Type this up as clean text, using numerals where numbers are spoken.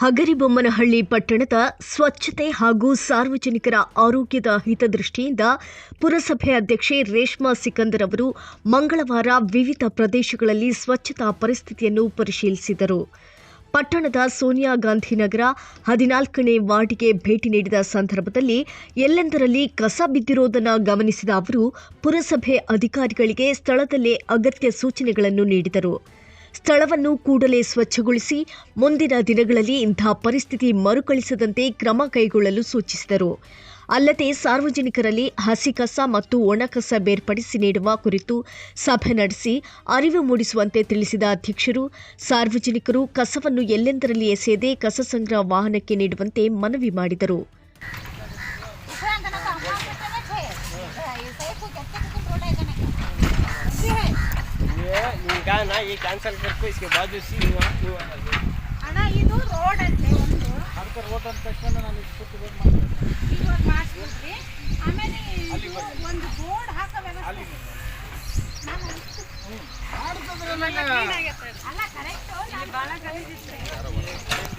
ಹಗರಿಬೊಮ್ಮನಹಳ್ಳಿ ಪಟ್ಟಣದ ಸ್ವಚ್ಛತೆ ಹಾಗೂ ಸಾರ್ವಜನಿಕರ ಆರೋಗ್ಯದ ಹಿತದೃಷ್ಟಿಯಿಂದ ಪುರಸಭೆ ಅಧ್ಯಕ್ಷೆ ರೇಷ್ಮಾ ಸಿಕಂದರ್ ಅವರು ಮಂಗಳವಾರ ವಿವಿಧ ಪ್ರದೇಶಗಳಲ್ಲಿ ಸ್ವಚ್ಛತಾ ಪರಿಸ್ಥಿತಿಯನ್ನು ಪರಿಶೀಲಿಸಿದರು. ಪಟ್ಟಣದ ಸೋನಿಯಾ ಗಾಂಧಿ ನಗರ 14ನೇ ವಾರ್ಡ್ಗೆ ಭೇಟಿ ನೀಡಿದ ಸಂದರ್ಭದಲ್ಲಿ ಎಲ್ಲೆಂದರಲ್ಲಿ ಕಸ ಬಿದ್ದಿರುವುದನ್ನು ಗಮನಿಸಿದ ಅವರು ಪುರಸಭೆ ಅಧಿಕಾರಿಗಳಿಗೆ ಸ್ಥಳದಲ್ಲೇ ಅಗತ್ಯ ಸೂಚನೆಗಳನ್ನು ನೀಡಿದರು. ಸ್ಥಳವನ್ನು ಕೂಡಲೇ ಸ್ವಚ್ಛಗೊಳಿಸಿ ಮುಂದಿನ ದಿನಗಳಲ್ಲಿ ಇಂಥ ಪರಿಸ್ಥಿತಿ ಮರುಕಳಿಸದಂತೆ ಕ್ರಮ ಕೈಗೊಳ್ಳಲು ಸೂಚಿಸಿದರು. ಅಲ್ಲದೆ ಸಾರ್ವಜನಿಕರಲ್ಲಿ ಹಸಿ ಕಸ ಮತ್ತು ಒಣ ಕಸ ಬೇರ್ಪಡಿಸಿ ನೀಡುವ ಕುರಿತು ಸಭೆ ನಡೆಸಿ ಅರಿವು ಮೂಡಿಸುವಂತೆ ತಿಳಿಸಿದ ಅಧ್ಯಕ್ಷರು, ಸಾರ್ವಜನಿಕರು ಕಸವನ್ನು ಎಲ್ಲೆಂದರಲ್ಲಿ ಎಸೆಯದೆ ಕಸ ಸಂಗ್ರಹ ವಾಹನಕ್ಕೆ ನೀಡುವಂತೆ ಮನವಿ ಮಾಡಿದರು. गाना ये कैंसिल करके इसके बाद सी ಅಣ್ಣ ಇದು ರೋಡ್ ಅಂತೆ ಒಂದು ಅದಕ್ಕೆ ರೋಡ್ ಅಂತ ತಕ್ಷಣ ನಾನು ಇಷ್ಟು ರೋಡ್ ಮಾಡ್ತೀನಿ ಇವಾಗ ಮಾಡಿಸ್ಬಿಟ್ರಿ ಆಮೇಲೆ ಒಂದು ಬೋರ್ಡ್ ಹಾಕೋ ವ್ಯವಸ್ಥೆ ನಾನು ಮಾಡ್ತಿದ್ರಲ್ಲ ಅಲ್ಲ ಕರೆಕ್ಟ್ ಭಾಳ ಗಲೀಜಿತ್ತು